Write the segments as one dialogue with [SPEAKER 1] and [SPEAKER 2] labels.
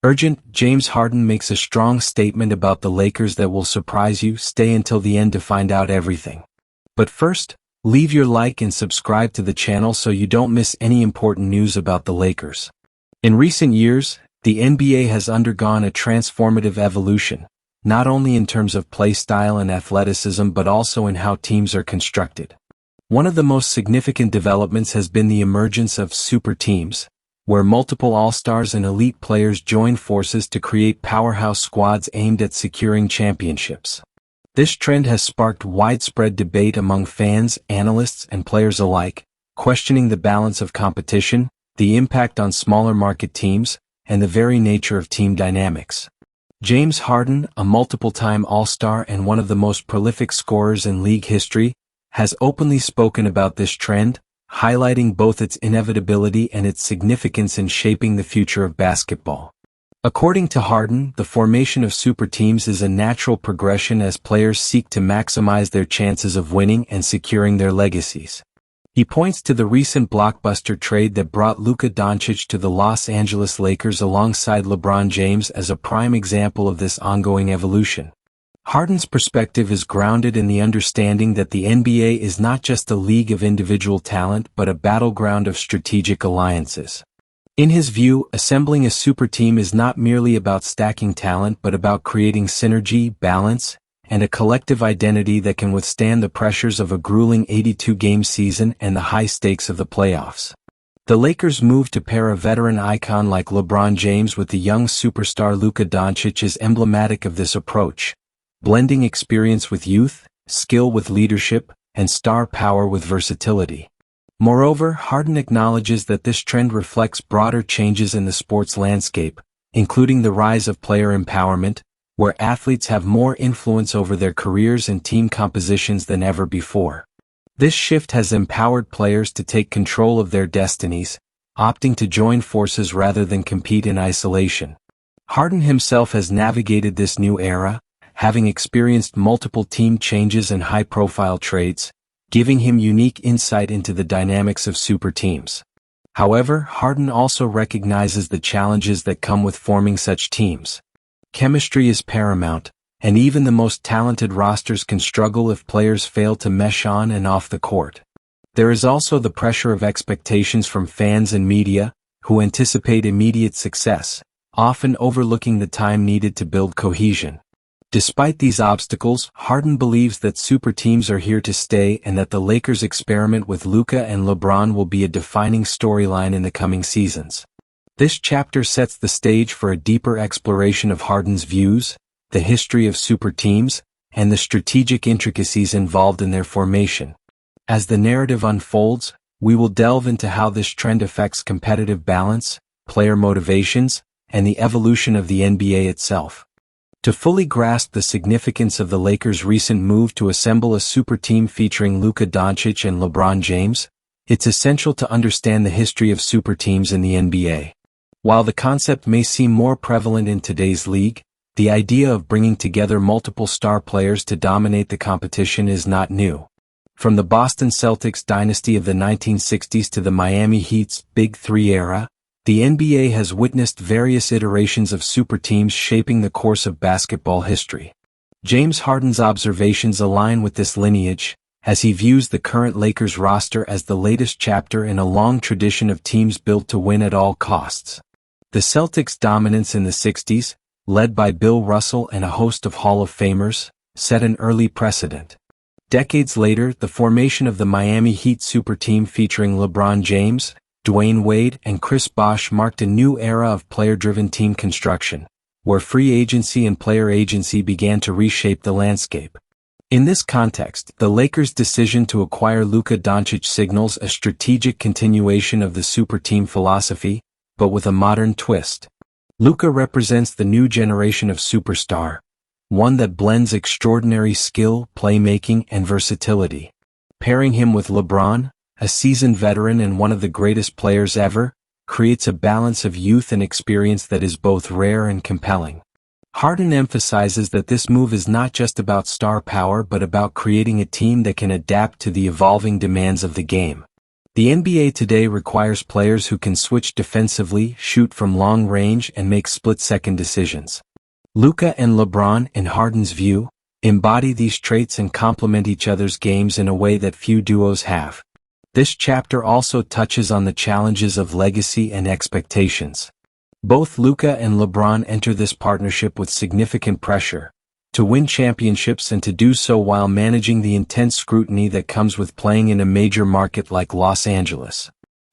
[SPEAKER 1] Urgent, James Harden makes a strong statement about the Lakers that will surprise you. Stay until the end to find out everything. But first, leave your like and subscribe to the channel so you don't miss any important news about the Lakers. In recent years, the NBA has undergone a transformative evolution, not only in terms of play style and athleticism but also in how teams are constructed. One of the most significant developments has been the emergence of super teams, where multiple all-stars and elite players join forces to create powerhouse squads aimed at securing championships. This trend has sparked widespread debate among fans, analysts, and players alike, questioning the balance of competition, the impact on smaller market teams, and the very nature of team dynamics. James Harden, a multiple-time all-star and one of the most prolific scorers in league history, has openly spoken about this trend, highlighting both its inevitability and its significance in shaping the future of basketball. According to Harden, the formation of super teams is a natural progression as players seek to maximize their chances of winning and securing their legacies. He points to the recent blockbuster trade that brought Luka Dončić to the Los Angeles Lakers alongside LeBron James as a prime example of this ongoing evolution. Harden's perspective is grounded in the understanding that the NBA is not just a league of individual talent but a battleground of strategic alliances. In his view, assembling a super team is not merely about stacking talent but about creating synergy, balance, and a collective identity that can withstand the pressures of a grueling 82-game season and the high stakes of the playoffs. The Lakers' move to pair a veteran icon like LeBron James with the young superstar Luka Dončić is emblematic of this approach, blending experience with youth, skill with leadership, and star power with versatility. Moreover, Harden acknowledges that this trend reflects broader changes in the sports landscape, including the rise of player empowerment, where athletes have more influence over their careers and team compositions than ever before. This shift has empowered players to take control of their destinies, opting to join forces rather than compete in isolation. Harden himself has navigated this new era, having experienced multiple team changes and high-profile trades, giving him unique insight into the dynamics of super teams. However, Harden also recognizes the challenges that come with forming such teams. Chemistry is paramount, and even the most talented rosters can struggle if players fail to mesh on and off the court. There is also the pressure of expectations from fans and media, who anticipate immediate success, often overlooking the time needed to build cohesion. Despite these obstacles, Harden believes that super teams are here to stay and that the Lakers' experiment with Luka and LeBron will be a defining storyline in the coming seasons. This chapter sets the stage for a deeper exploration of Harden's views, the history of super teams, and the strategic intricacies involved in their formation. As the narrative unfolds, we will delve into how this trend affects competitive balance, player motivations, and the evolution of the NBA itself. To fully grasp the significance of the Lakers' recent move to assemble a super team featuring Luka Dončić and LeBron James, it's essential to understand the history of super teams in the NBA. While the concept may seem more prevalent in today's league, the idea of bringing together multiple star players to dominate the competition is not new. From the Boston Celtics dynasty of the 1960s to the Miami Heat's Big Three era, the NBA has witnessed various iterations of super teams shaping the course of basketball history. James Harden's observations align with this lineage, as he views the current Lakers roster as the latest chapter in a long tradition of teams built to win at all costs. The Celtics' dominance in the 60s, led by Bill Russell and a host of Hall of Famers, set an early precedent. Decades later, the formation of the Miami Heat super team featuring LeBron James, Dwayne Wade, and Chris Bosh marked a new era of player-driven team construction, where free agency and player agency began to reshape the landscape. In this context, the Lakers' decision to acquire Luka Dončić signals a strategic continuation of the super team philosophy, but with a modern twist. Luka represents the new generation of superstar, one that blends extraordinary skill, playmaking, and versatility. Pairing him with LeBron, a seasoned veteran and one of the greatest players ever, creates a balance of youth and experience that is both rare and compelling. Harden emphasizes that this move is not just about star power but about creating a team that can adapt to the evolving demands of the game. The NBA today requires players who can switch defensively, shoot from long range, and make split-second decisions. Luka and LeBron, in Harden's view, embody these traits and complement each other's games in a way that few duos have. This chapter also touches on the challenges of legacy and expectations. Both Luka and LeBron enter this partnership with significant pressure to win championships and to do so while managing the intense scrutiny that comes with playing in a major market like Los Angeles.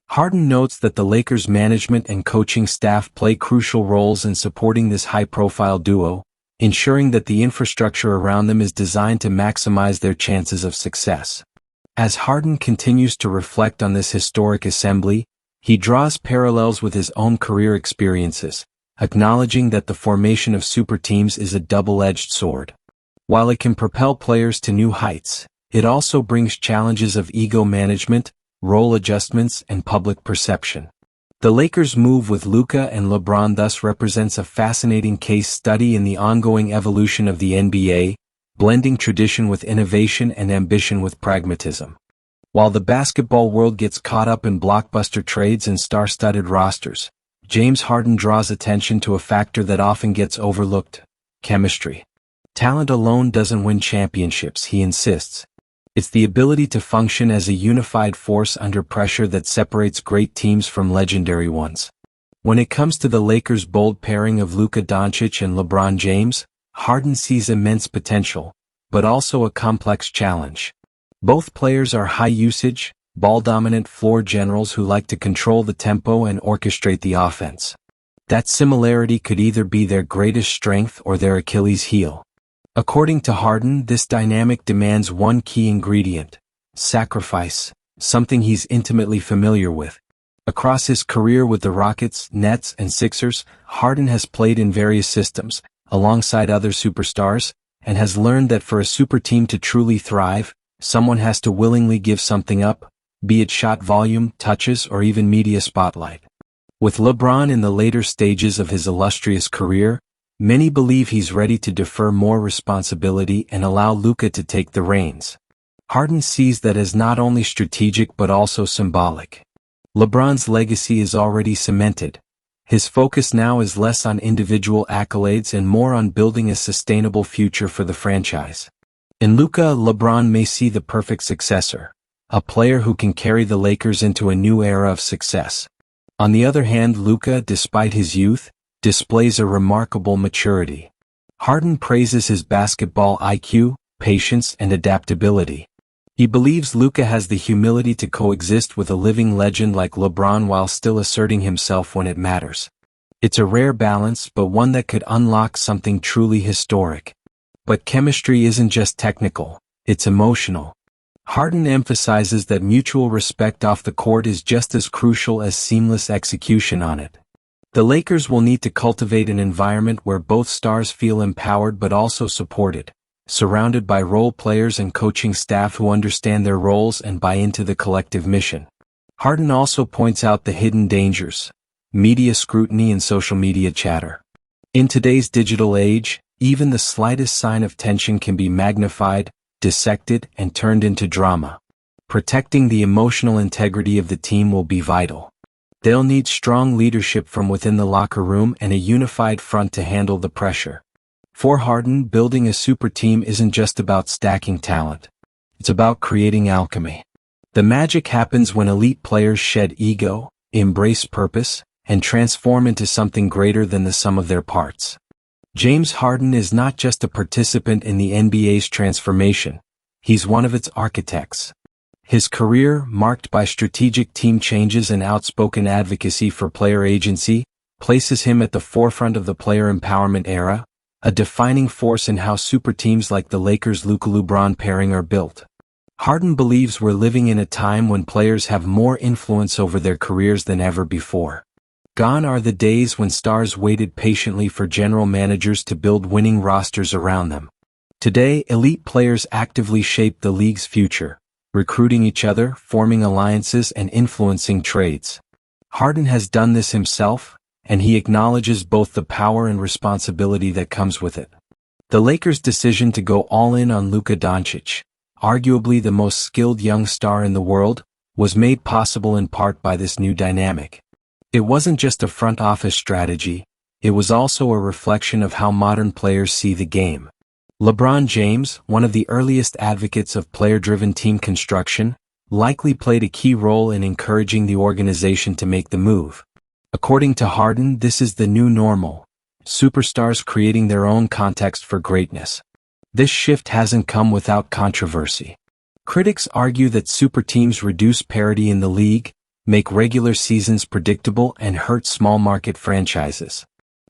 [SPEAKER 1] Harden notes that the Lakers' management and coaching staff play crucial roles in supporting this high-profile duo, ensuring that the infrastructure around them is designed to maximize their chances of success. As Harden continues to reflect on this historic assembly, he draws parallels with his own career experiences, acknowledging that the formation of super teams is a double-edged sword. While it can propel players to new heights, it also brings challenges of ego management, role adjustments, and public perception. The Lakers' move with Luka and LeBron thus represents a fascinating case study in the ongoing evolution of the NBA, blending tradition with innovation and ambition with pragmatism. While the basketball world gets caught up in blockbuster trades and star-studded rosters, James Harden draws attention to a factor that often gets overlooked: chemistry. Talent alone doesn't win championships, he insists. It's the ability to function as a unified force under pressure that separates great teams from legendary ones. When it comes to the Lakers' bold pairing of Luka Dončić and LeBron James, Harden sees immense potential, but also a complex challenge. Both players are high-usage, ball-dominant floor generals who like to control the tempo and orchestrate the offense. That similarity could either be their greatest strength or their Achilles heel. According to Harden, this dynamic demands one key ingredient: sacrifice, something he's intimately familiar with. Across his career with the Rockets, Nets, and Sixers, Harden has played in various systems, alongside other superstars, and has learned that for a super team to truly thrive, someone has to willingly give something up, be it shot volume, touches, or even media spotlight. With LeBron in the later stages of his illustrious career, many believe he's ready to defer more responsibility and allow Luka to take the reins. Harden sees that as not only strategic but also symbolic. LeBron's legacy is already cemented. His focus now is less on individual accolades and more on building a sustainable future for the franchise. In Luka, LeBron may see the perfect successor, a player who can carry the Lakers into a new era of success. On the other hand, Luka, despite his youth, displays a remarkable maturity. Harden praises his basketball IQ, patience, and adaptability. He believes Luka has the humility to coexist with a living legend like LeBron while still asserting himself when it matters. It's a rare balance, but one that could unlock something truly historic. But chemistry isn't just technical, it's emotional. Harden emphasizes that mutual respect off the court is just as crucial as seamless execution on it. The Lakers will need to cultivate an environment where both stars feel empowered but also supported, surrounded by role players and coaching staff who understand their roles and buy into the collective mission. Harden also points out the hidden dangers: media scrutiny and social media chatter. In today's digital age, even the slightest sign of tension can be magnified, dissected, and turned into drama. Protecting the emotional integrity of the team will be vital. They'll need strong leadership from within the locker room and a unified front to handle the pressure. For Harden, building a super team isn't just about stacking talent. It's about creating alchemy. The magic happens when elite players shed ego, embrace purpose, and transform into something greater than the sum of their parts. James Harden is not just a participant in the NBA's transformation, he's one of its architects. His career, marked by strategic team changes and outspoken advocacy for player agency, places him at the forefront of the player empowerment era, a defining force in how super teams like the Lakers' Luka-LeBron pairing are built. Harden believes we're living in a time when players have more influence over their careers than ever before. Gone are the days when stars waited patiently for general managers to build winning rosters around them. Today, elite players actively shape the league's future, recruiting each other, forming alliances, and influencing trades. Harden has done this himself, and he acknowledges both the power and responsibility that comes with it. The Lakers' decision to go all in on Luka Dončić, arguably the most skilled young star in the world, was made possible in part by this new dynamic. It wasn't just a front office strategy, it was also a reflection of how modern players see the game. LeBron James, one of the earliest advocates of player-driven team construction, likely played a key role in encouraging the organization to make the move. According to Harden, this is the new normal. Superstars creating their own context for greatness. This shift hasn't come without controversy. Critics argue that super teams reduce parity in the league, make regular seasons predictable, and hurt small-market franchises.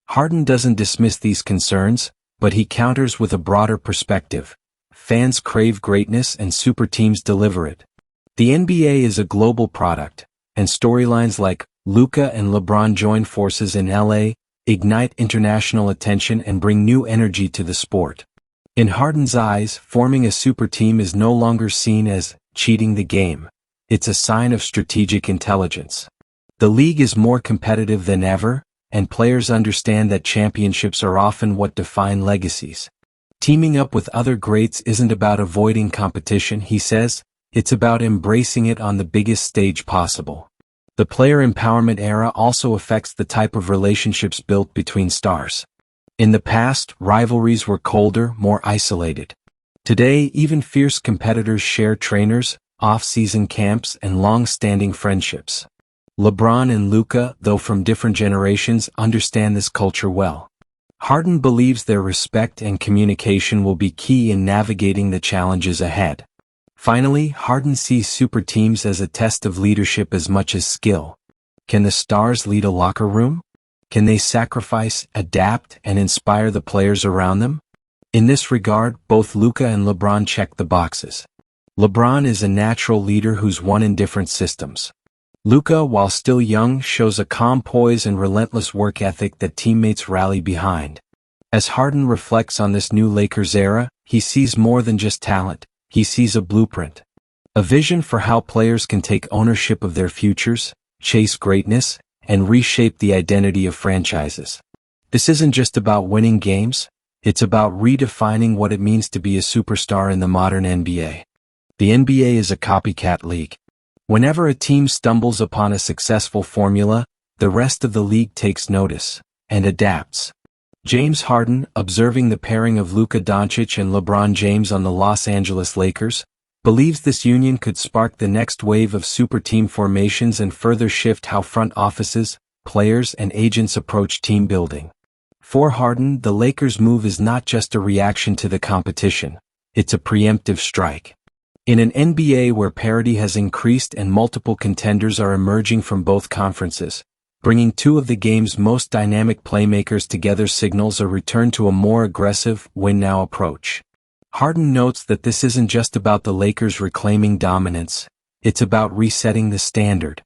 [SPEAKER 1] Harden doesn't dismiss these concerns, but he counters with a broader perspective. Fans crave greatness and super teams deliver it. The NBA is a global product, and storylines like Luka and LeBron join forces in LA, ignite international attention and bring new energy to the sport. In Harden's eyes, forming a super team is no longer seen as cheating the game. It's a sign of strategic intelligence. The league is more competitive than ever, and players understand that championships are often what define legacies. Teaming up with other greats isn't about avoiding competition, he says, it's about embracing it on the biggest stage possible. The player empowerment era also affects the type of relationships built between stars. In the past, rivalries were colder, more isolated. Today, even fierce competitors share trainers, off-season camps, and long-standing friendships. LeBron and Luka, though from different generations, understand this culture well. Harden believes their respect and communication will be key in navigating the challenges ahead. Finally, Harden sees super teams as a test of leadership as much as skill. Can the stars lead a locker room? Can they sacrifice, adapt, and inspire the players around them? In this regard, both Luka and LeBron check the boxes. LeBron is a natural leader who's won in different systems. Luka, while still young, shows a calm poise and relentless work ethic that teammates rally behind. As Harden reflects on this new Lakers era, he sees more than just talent, he sees a blueprint. A vision for how players can take ownership of their futures, chase greatness, and reshape the identity of franchises. This isn't just about winning games, it's about redefining what it means to be a superstar in the modern NBA. The NBA is a copycat league. Whenever a team stumbles upon a successful formula, the rest of the league takes notice and adapts. James Harden, observing the pairing of Luka Dončić and LeBron James on the Los Angeles Lakers, believes this union could spark the next wave of super team formations and further shift how front offices, players, and agents approach team building. For Harden, the Lakers' move is not just a reaction to the competition, it's a preemptive strike. In an NBA where parity has increased and multiple contenders are emerging from both conferences, bringing two of the game's most dynamic playmakers together signals a return to a more aggressive, win-now approach. Harden notes that this isn't just about the Lakers reclaiming dominance, it's about resetting the standard.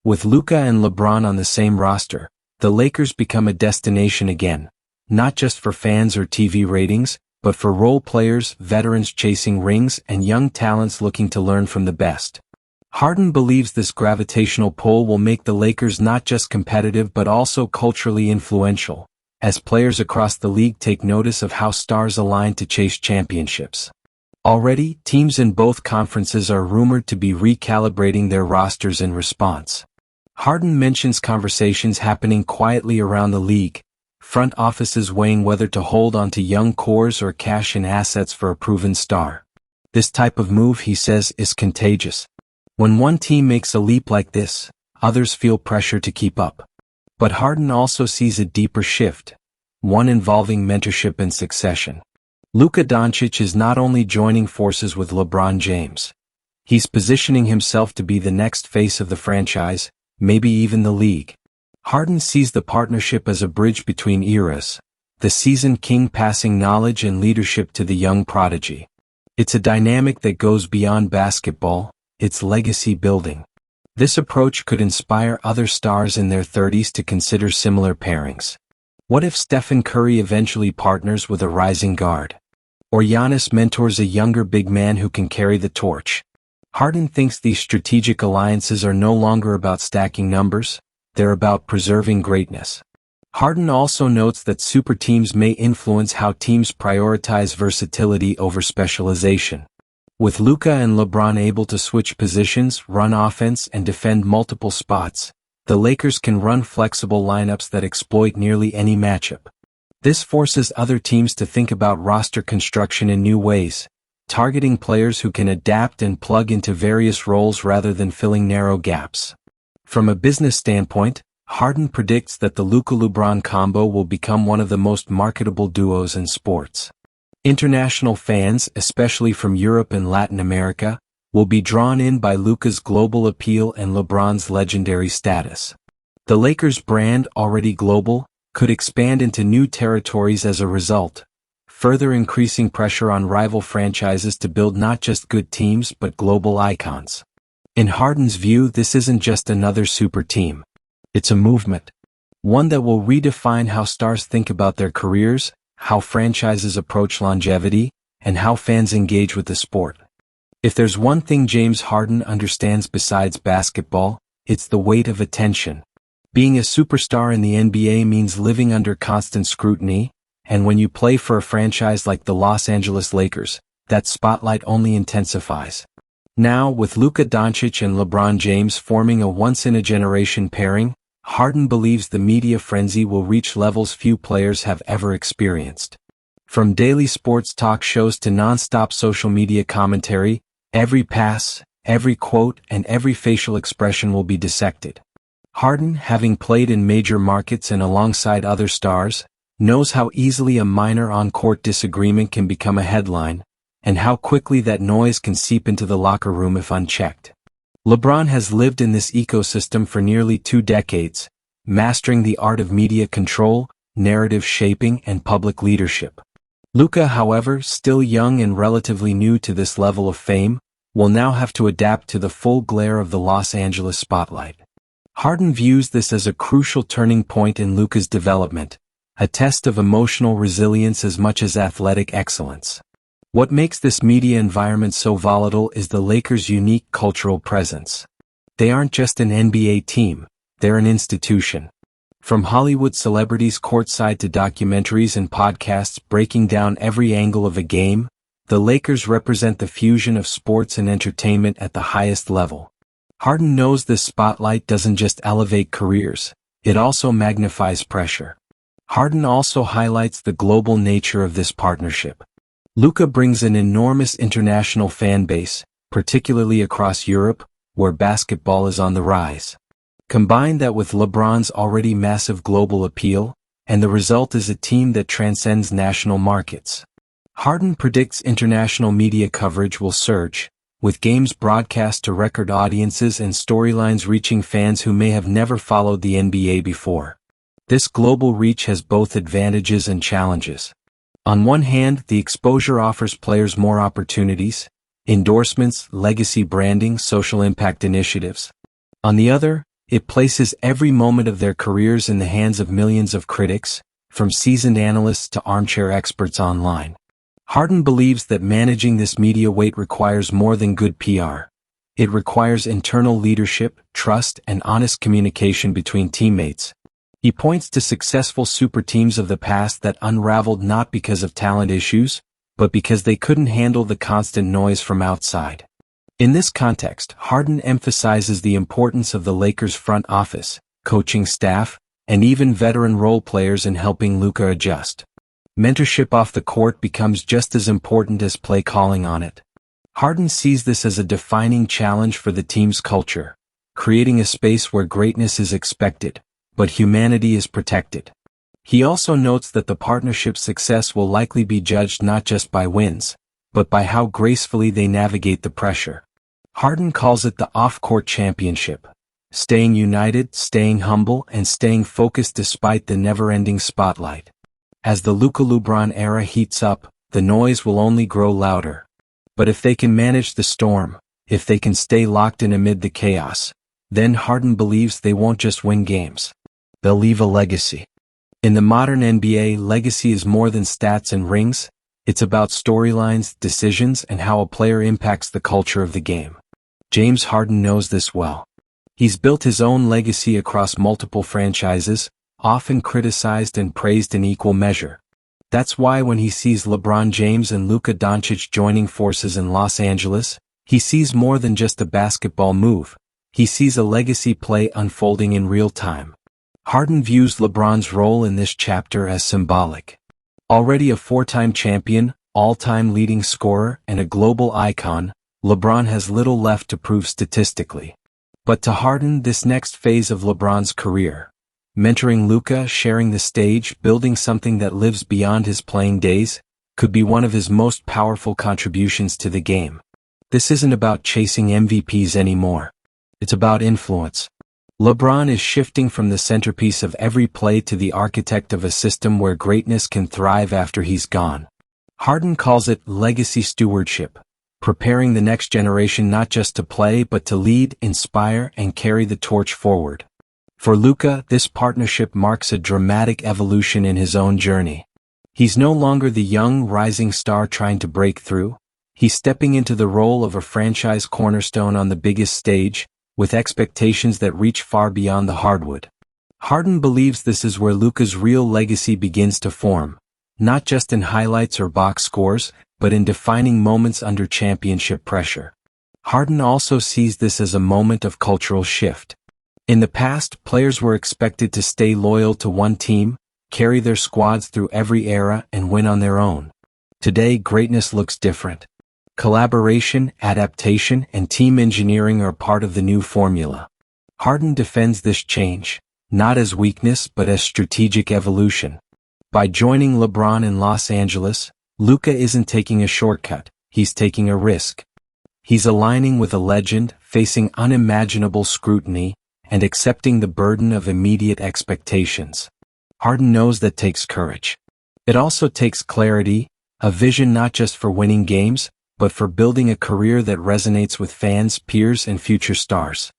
[SPEAKER 1] With Luka and LeBron on the same roster, the Lakers become a destination again, not just for fans or TV ratings, but for role players, veterans chasing rings, and young talents looking to learn from the best. Harden believes this gravitational pull will make the Lakers not just competitive but also culturally influential, as players across the league take notice of how stars align to chase championships. Already, teams in both conferences are rumored to be recalibrating their rosters in response. Harden mentions conversations happening quietly around the league, front offices weighing whether to hold on to young cores or cash in assets for a proven star. This type of move, he says, is contagious. When one team makes a leap like this, others feel pressure to keep up. But Harden also sees a deeper shift, one involving mentorship and succession. Luka Dončić is not only joining forces with LeBron James. He's positioning himself to be the next face of the franchise, maybe even the league. Harden sees the partnership as a bridge between eras, the seasoned king passing knowledge and leadership to the young prodigy. It's a dynamic that goes beyond basketball, it's legacy building. This approach could inspire other stars in their 30s to consider similar pairings. What if Stephen Curry eventually partners with a rising guard? Or Giannis mentors a younger big man who can carry the torch? Harden thinks these strategic alliances are no longer about stacking numbers, they're about preserving greatness. Harden also notes that super teams may influence how teams prioritize versatility over specialization. With Luka and LeBron able to switch positions, run offense, and defend multiple spots, the Lakers can run flexible lineups that exploit nearly any matchup. This forces other teams to think about roster construction in new ways, targeting players who can adapt and plug into various roles rather than filling narrow gaps. From a business standpoint, Harden predicts that the Luka-LeBron combo will become one of the most marketable duos in sports. International fans, especially from Europe and Latin America, will be drawn in by Luka's global appeal and LeBron's legendary status. The Lakers' brand, already global, could expand into new territories as a result, further increasing pressure on rival franchises to build not just good teams but global icons. In Harden's view, this isn't just another super team. It's a movement. One that will redefine how stars think about their careers, how franchises approach longevity, and how fans engage with the sport. If there's one thing James Harden understands besides basketball, it's the weight of attention. Being a superstar in the NBA means living under constant scrutiny, and when you play for a franchise like the Los Angeles Lakers, that spotlight only intensifies. Now, with Luka Dončić and LeBron James forming a once-in-a-generation pairing, Harden believes the media frenzy will reach levels few players have ever experienced. From daily sports talk shows to non-stop social media commentary, every pass, every quote, and every facial expression will be dissected. Harden, having played in major markets and alongside other stars, knows how easily a minor on-court disagreement can become a headline, and how quickly that noise can seep into the locker room if unchecked. LeBron has lived in this ecosystem for nearly 2 decades, mastering the art of media control, narrative shaping, and public leadership. Luka, however, still young and relatively new to this level of fame, will now have to adapt to the full glare of the Los Angeles spotlight. Harden views this as a crucial turning point in Luka's development, a test of emotional resilience as much as athletic excellence. What makes this media environment so volatile is the Lakers' unique cultural presence. They aren't just an NBA team, they're an institution. From Hollywood celebrities courtside to documentaries and podcasts breaking down every angle of a game, the Lakers represent the fusion of sports and entertainment at the highest level. Harden knows this spotlight doesn't just elevate careers, it also magnifies pressure. Harden also highlights the global nature of this partnership. Luka brings an enormous international fan base, particularly across Europe, where basketball is on the rise. Combine that with LeBron's already massive global appeal, and the result is a team that transcends national markets. Harden predicts international media coverage will surge, with games broadcast to record audiences and storylines reaching fans who may have never followed the NBA before. This global reach has both advantages and challenges. On one hand, the exposure offers players more opportunities, endorsements, legacy branding, social impact initiatives. On the other, it places every moment of their careers in the hands of millions of critics, from seasoned analysts to armchair experts online. Harden believes that managing this media weight requires more than good PR. It requires internal leadership, trust, and honest communication between teammates. He points to successful super teams of the past that unraveled not because of talent issues, but because they couldn't handle the constant noise from outside. In this context, Harden emphasizes the importance of the Lakers' front office, coaching staff, and even veteran role players in helping Luka adjust. Mentorship off the court becomes just as important as play calling on it. Harden sees this as a defining challenge for the team's culture, creating a space where greatness is expected, but humanity is protected. He also notes that the partnership's success will likely be judged not just by wins, but by how gracefully they navigate the pressure. Harden calls it the off-court championship, staying united, staying humble, and staying focused despite the never-ending spotlight. As the Luka-LeBron era heats up, the noise will only grow louder. But if they can manage the storm, if they can stay locked in amid the chaos, then Harden believes they won't just win games. They'll leave a legacy. In the modern NBA, legacy is more than stats and rings. It's about storylines, decisions, and how a player impacts the culture of the game. James Harden knows this well. He's built his own legacy across multiple franchises, often criticized and praised in equal measure. That's why when he sees LeBron James and Luka Dončić joining forces in Los Angeles, he sees more than just a basketball move. He sees a legacy play unfolding in real time. Harden views LeBron's role in this chapter as symbolic. Already a four-time champion, all-time leading scorer, and a global icon, LeBron has little left to prove statistically. But to Harden, this next phase of LeBron's career, mentoring Luka, sharing the stage, building something that lives beyond his playing days, could be one of his most powerful contributions to the game. This isn't about chasing MVPs anymore. It's about influence. LeBron is shifting from the centerpiece of every play to the architect of a system where greatness can thrive after he's gone. Harden calls it legacy stewardship, preparing the next generation not just to play but to lead, inspire, and carry the torch forward. For Luka, this partnership marks a dramatic evolution in his own journey. He's no longer the young, rising star trying to break through. He's stepping into the role of a franchise cornerstone on the biggest stage, with expectations that reach far beyond the hardwood. Harden believes this is where Luka's real legacy begins to form, not just in highlights or box scores, but in defining moments under championship pressure. Harden also sees this as a moment of cultural shift. In the past, players were expected to stay loyal to one team, carry their squads through every era, and win on their own. Today, greatness looks different. Collaboration, adaptation, and team engineering are part of the new formula. Harden defends this change, not as weakness but as strategic evolution. By joining LeBron in Los Angeles, Luka isn't taking a shortcut, he's taking a risk. He's aligning with a legend, facing unimaginable scrutiny, and accepting the burden of immediate expectations. Harden knows that takes courage. It also takes clarity, a vision not just for winning games, but for building a career that resonates with fans, peers, and future stars.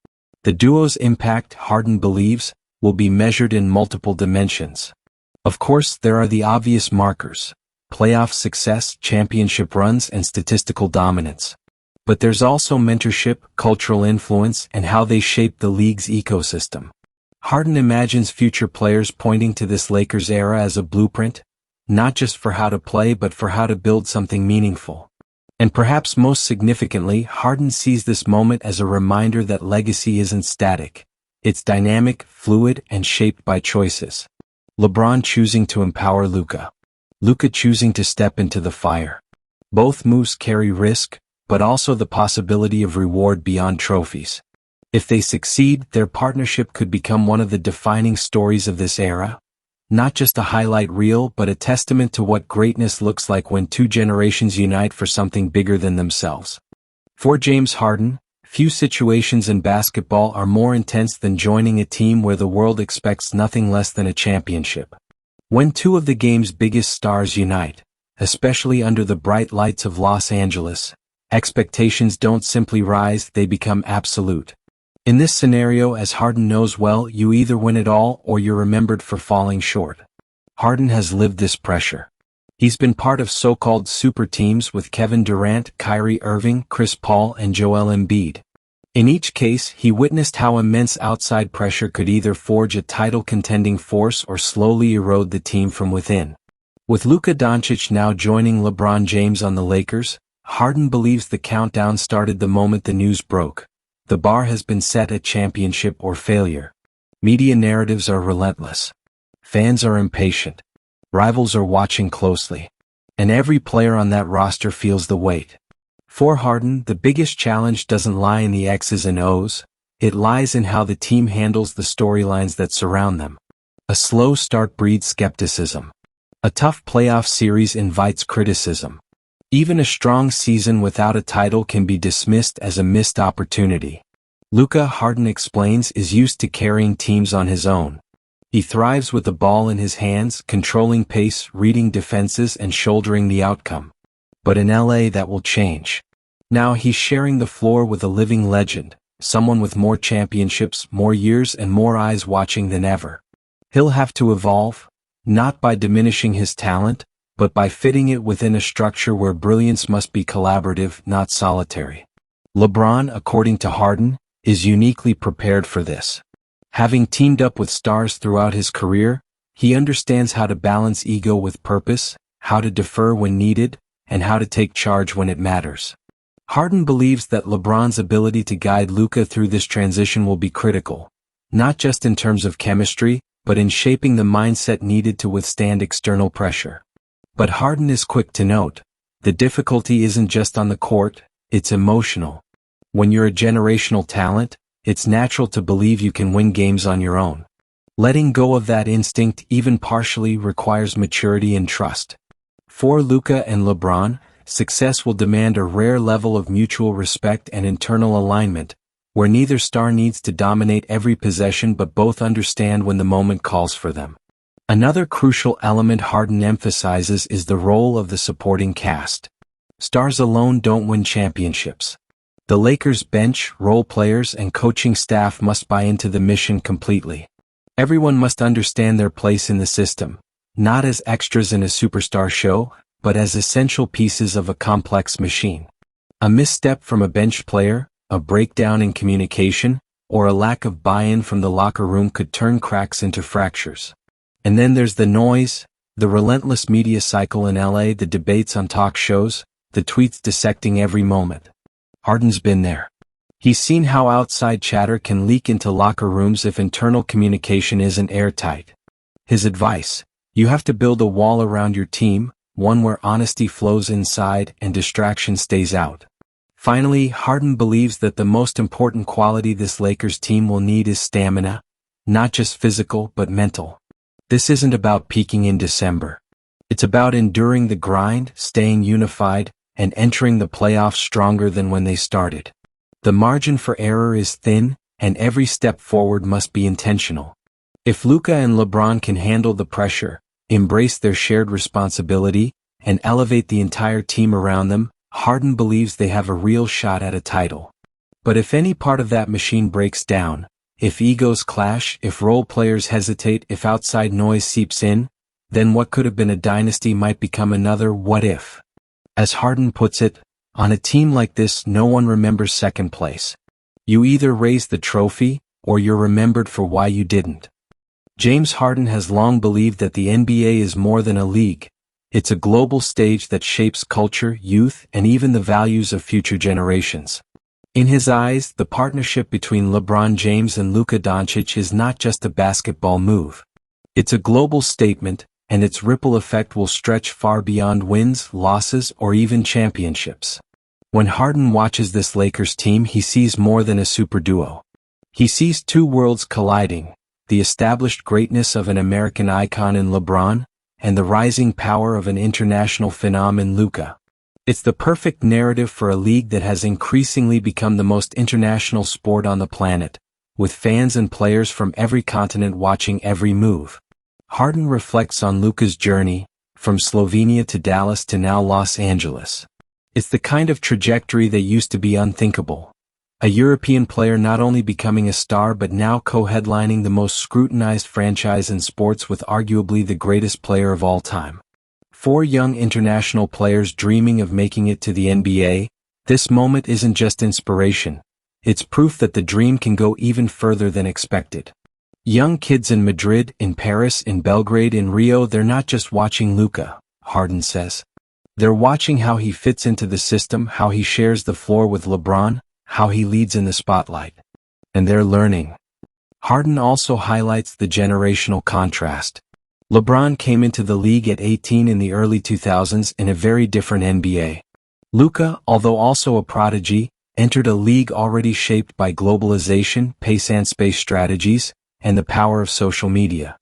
[SPEAKER 1] The duo's impact, Harden believes, will be measured in multiple dimensions. Of course, there are the obvious markers: playoff success, championship runs, and statistical dominance. But there's also mentorship, cultural influence, and how they shape the league's ecosystem. Harden imagines future players pointing to this Lakers era as a blueprint, not just for how to play but for how to build something meaningful. And perhaps most significantly, Harden sees this moment as a reminder that legacy isn't static. It's dynamic, fluid, and shaped by choices. LeBron choosing to empower Luka. Luka choosing to step into the fire. Both moves carry risk, but also the possibility of reward beyond trophies. If they succeed, their partnership could become one of the defining stories of this era. Not just a highlight reel, but a testament to what greatness looks like when two generations unite for something bigger than themselves. For James Harden, few situations in basketball are more intense than joining a team where the world expects nothing less than a championship. When two of the game's biggest stars unite, especially under the bright lights of Los Angeles, expectations don't simply rise, they become absolute. In this scenario, as Harden knows well, you either win it all or you're remembered for falling short. Harden has lived this pressure. He's been part of so-called super teams with Kevin Durant, Kyrie Irving, Chris Paul, and Joel Embiid. In each case, he witnessed how immense outside pressure could either forge a title-contending force or slowly erode the team from within. With Luka Dončić now joining LeBron James on the Lakers, Harden believes the countdown started the moment the news broke. The bar has been set at championship or failure. Media narratives are relentless. Fans are impatient. Rivals are watching closely. And every player on that roster feels the weight. For Harden, the biggest challenge doesn't lie in the X's and O's, it lies in how the team handles the storylines that surround them. A slow start breeds skepticism. A tough playoff series invites criticism. Even a strong season without a title can be dismissed as a missed opportunity. Luka, Harden explains, is used to carrying teams on his own. He thrives with the ball in his hands, controlling pace, reading defenses, and shouldering the outcome. But in LA, that will change. Now he's sharing the floor with a living legend, someone with more championships, more years, and more eyes watching than ever. He'll have to evolve, not by diminishing his talent, but by fitting it within a structure where brilliance must be collaborative, not solitary. LeBron, according to Harden, is uniquely prepared for this. Having teamed up with stars throughout his career, he understands how to balance ego with purpose, how to defer when needed, and how to take charge when it matters. Harden believes that LeBron's ability to guide Luka through this transition will be critical, not just in terms of chemistry, but in shaping the mindset needed to withstand external pressure. But Harden is quick to note, the difficulty isn't just on the court, it's emotional. When you're a generational talent, it's natural to believe you can win games on your own. Letting go of that instinct even partially requires maturity and trust. For Luka and LeBron, success will demand a rare level of mutual respect and internal alignment, where neither star needs to dominate every possession but both understand when the moment calls for them. Another crucial element Harden emphasizes is the role of the supporting cast. Stars alone don't win championships. The Lakers' bench, role players, and coaching staff must buy into the mission completely. Everyone must understand their place in the system, not as extras in a superstar show, but as essential pieces of a complex machine. A misstep from a bench player, a breakdown in communication, or a lack of buy-in from the locker room could turn cracks into fractures. And then there's the noise, the relentless media cycle in LA, the debates on talk shows, the tweets dissecting every moment. Harden's been there. He's seen how outside chatter can leak into locker rooms if internal communication isn't airtight. His advice: you have to build a wall around your team, one where honesty flows inside and distraction stays out. Finally, Harden believes that the most important quality this Lakers team will need is stamina, not just physical but mental. This isn't about peaking in December. It's about enduring the grind, staying unified, and entering the playoffs stronger than when they started. The margin for error is thin, and every step forward must be intentional. If Luka and LeBron can handle the pressure, embrace their shared responsibility, and elevate the entire team around them, Harden believes they have a real shot at a title. But if any part of that machine breaks down, if egos clash, if role players hesitate, if outside noise seeps in, then what could have been a dynasty might become another what if. As Harden puts it, on a team like this, no one remembers second place. You either raise the trophy, or you're remembered for why you didn't. James Harden has long believed that the NBA is more than a league. It's a global stage that shapes culture, youth, and even the values of future generations. In his eyes, the partnership between LeBron James and Luka Dončić is not just a basketball move. It's a global statement, and its ripple effect will stretch far beyond wins, losses, or even championships. When Harden watches this Lakers team, he sees more than a super duo. He sees two worlds colliding, the established greatness of an American icon in LeBron, and the rising power of an international phenom in Luka. It's the perfect narrative for a league that has increasingly become the most international sport on the planet, with fans and players from every continent watching every move. Harden reflects on Luka's journey, from Slovenia to Dallas to now Los Angeles. It's the kind of trajectory that used to be unthinkable. A European player not only becoming a star but now co-headlining the most scrutinized franchise in sports with arguably the greatest player of all time. 4 young international players dreaming of making it to the NBA, this moment isn't just inspiration. It's proof that the dream can go even further than expected. Young kids in Madrid, in Paris, in Belgrade, in Rio, they're not just watching Luka, Harden says. They're watching how he fits into the system, how he shares the floor with LeBron, how he leads in the spotlight. And they're learning. Harden also highlights the generational contrast. LeBron came into the league at 18 in the early 2000s in a very different NBA. Luka, although also a prodigy, entered a league already shaped by globalization, pace and space strategies, and the power of social media.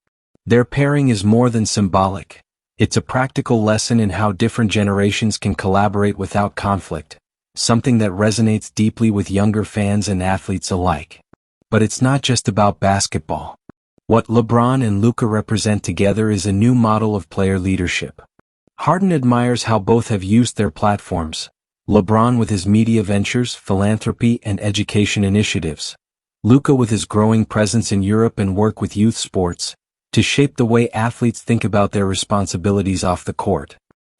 [SPEAKER 1] Their pairing is more than symbolic. It's a practical lesson in how different generations can collaborate without conflict, something that resonates deeply with younger fans and athletes alike. But it's not just about basketball. What LeBron and Luka represent together is a new model of player leadership. Harden admires how both have used their platforms, LeBron with his media ventures, philanthropy, and education initiatives, Luka with his growing presence in Europe and work with youth sports, to shape the way athletes think about their responsibilities off the court.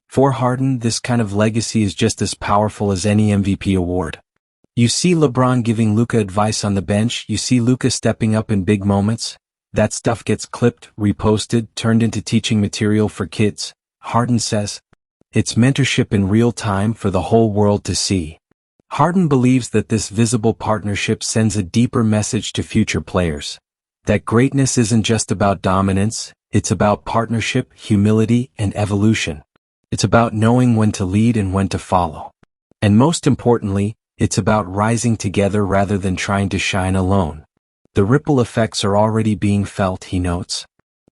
[SPEAKER 1] For Harden, this kind of legacy is just as powerful as any MVP award. You see LeBron giving Luka advice on the bench, you see Luka stepping up in big moments. That stuff gets clipped, reposted, turned into teaching material for kids, Harden says. It's mentorship in real time for the whole world to see. Harden believes that this visible partnership sends a deeper message to future players. That greatness isn't just about dominance, it's about partnership, humility, and evolution. It's about knowing when to lead and when to follow. And most importantly, it's about rising together rather than trying to shine alone. The ripple effects are already being felt, he notes.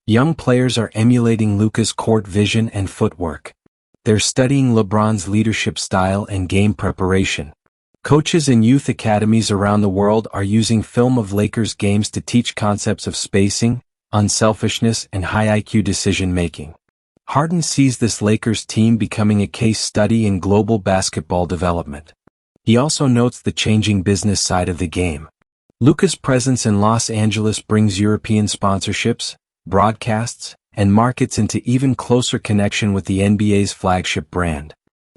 [SPEAKER 1] Young players are emulating Luka's court vision and footwork. They're studying LeBron's leadership style and game preparation. Coaches in youth academies around the world are using film of Lakers games to teach concepts of spacing, unselfishness, and high IQ decision-making. Harden sees this Lakers team becoming a case study in global basketball development. He also notes the changing business side of the game. Luka's presence in Los Angeles brings European sponsorships, broadcasts, and markets into even closer connection with the NBA's flagship brand.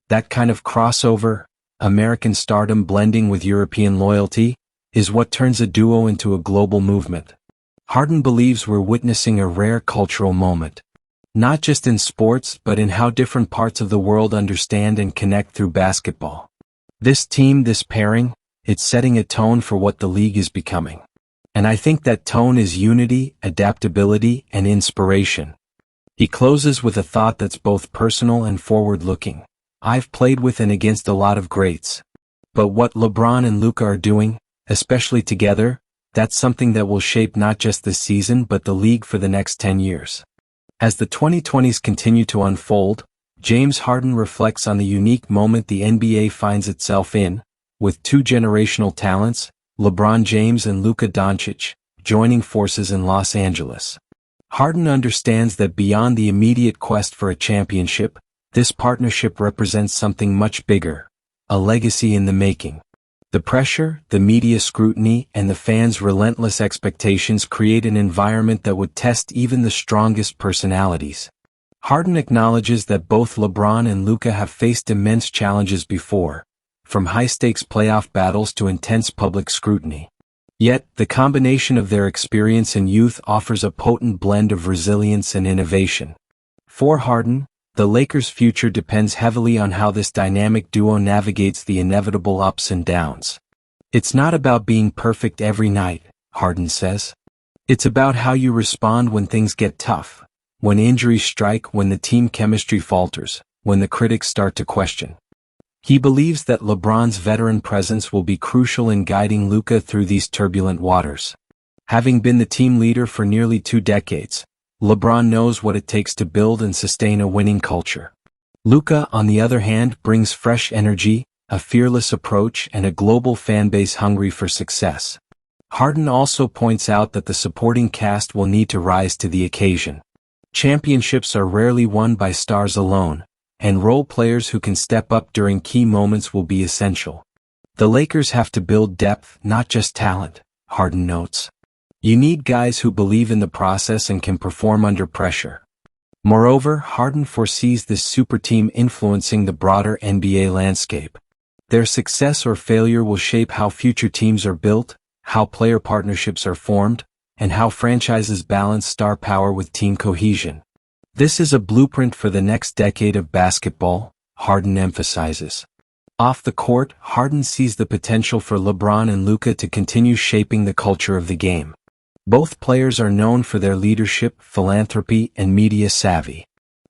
[SPEAKER 1] That kind of crossover, American stardom blending with European loyalty, is what turns a duo into a global movement. Harden believes we're witnessing a rare cultural moment. Not just in sports but in how different parts of the world understand and connect through basketball. This team, this pairing, it's setting a tone for what the league is becoming. And I think that tone is unity, adaptability, and inspiration. He closes with a thought that's both personal and forward-looking. I've played with and against a lot of greats. But what LeBron and Luka are doing, especially together, that's something that will shape not just this season but the league for the next 10 years. As the 2020s continue to unfold, James Harden reflects on the unique moment the NBA finds itself in, with two generational talents, LeBron James and Luka Dončić, joining forces in Los Angeles. Harden understands that beyond the immediate quest for a championship, this partnership represents something much bigger, a legacy in the making. The pressure, the media scrutiny, and the fans' relentless expectations create an environment that would test even the strongest personalities. Harden acknowledges that both LeBron and Luka have faced immense challenges before, from high-stakes playoff battles to intense public scrutiny. Yet, the combination of their experience and youth offers a potent blend of resilience and innovation. For Harden, the Lakers' future depends heavily on how this dynamic duo navigates the inevitable ups and downs. It's not about being perfect every night, Harden says. It's about how you respond when things get tough, when injuries strike, when the team chemistry falters, when the critics start to question. He believes that LeBron's veteran presence will be crucial in guiding Luka through these turbulent waters. Having been the team leader for nearly 2 decades, LeBron knows what it takes to build and sustain a winning culture. Luka, on the other hand, brings fresh energy, a fearless approach, and a global fanbase hungry for success. Harden also points out that the supporting cast will need to rise to the occasion. Championships are rarely won by stars alone, and role players who can step up during key moments will be essential. The Lakers have to build depth, not just talent, Harden notes. You need guys who believe in the process and can perform under pressure. Moreover, Harden foresees this super team influencing the broader NBA landscape. Their success or failure will shape how future teams are built, how player partnerships are formed, and how franchises balance star power with team cohesion. This is a blueprint for the next decade of basketball, Harden emphasizes. Off the court, Harden sees the potential for LeBron and Luka to continue shaping the culture of the game. Both players are known for their leadership, philanthropy, and media savvy.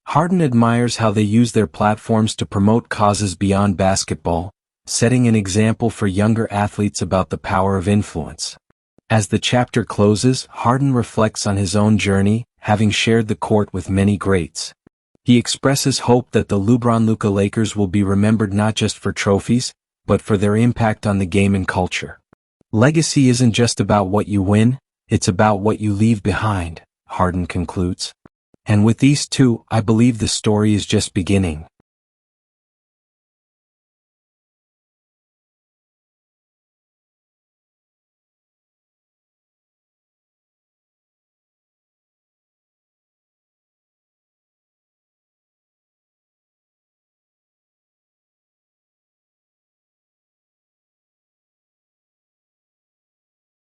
[SPEAKER 1] Harden admires how they use their platforms to promote causes beyond basketball, setting an example for younger athletes about the power of influence. As the chapter closes, Harden reflects on his own journey, having shared the court with many greats. He expresses hope that the LeBron-Luka Lakers will be remembered not just for trophies, but for their impact on the game and culture. Legacy isn't just about what you win, it's about what you leave behind, Harden concludes. And with these two, I believe the story is just beginning.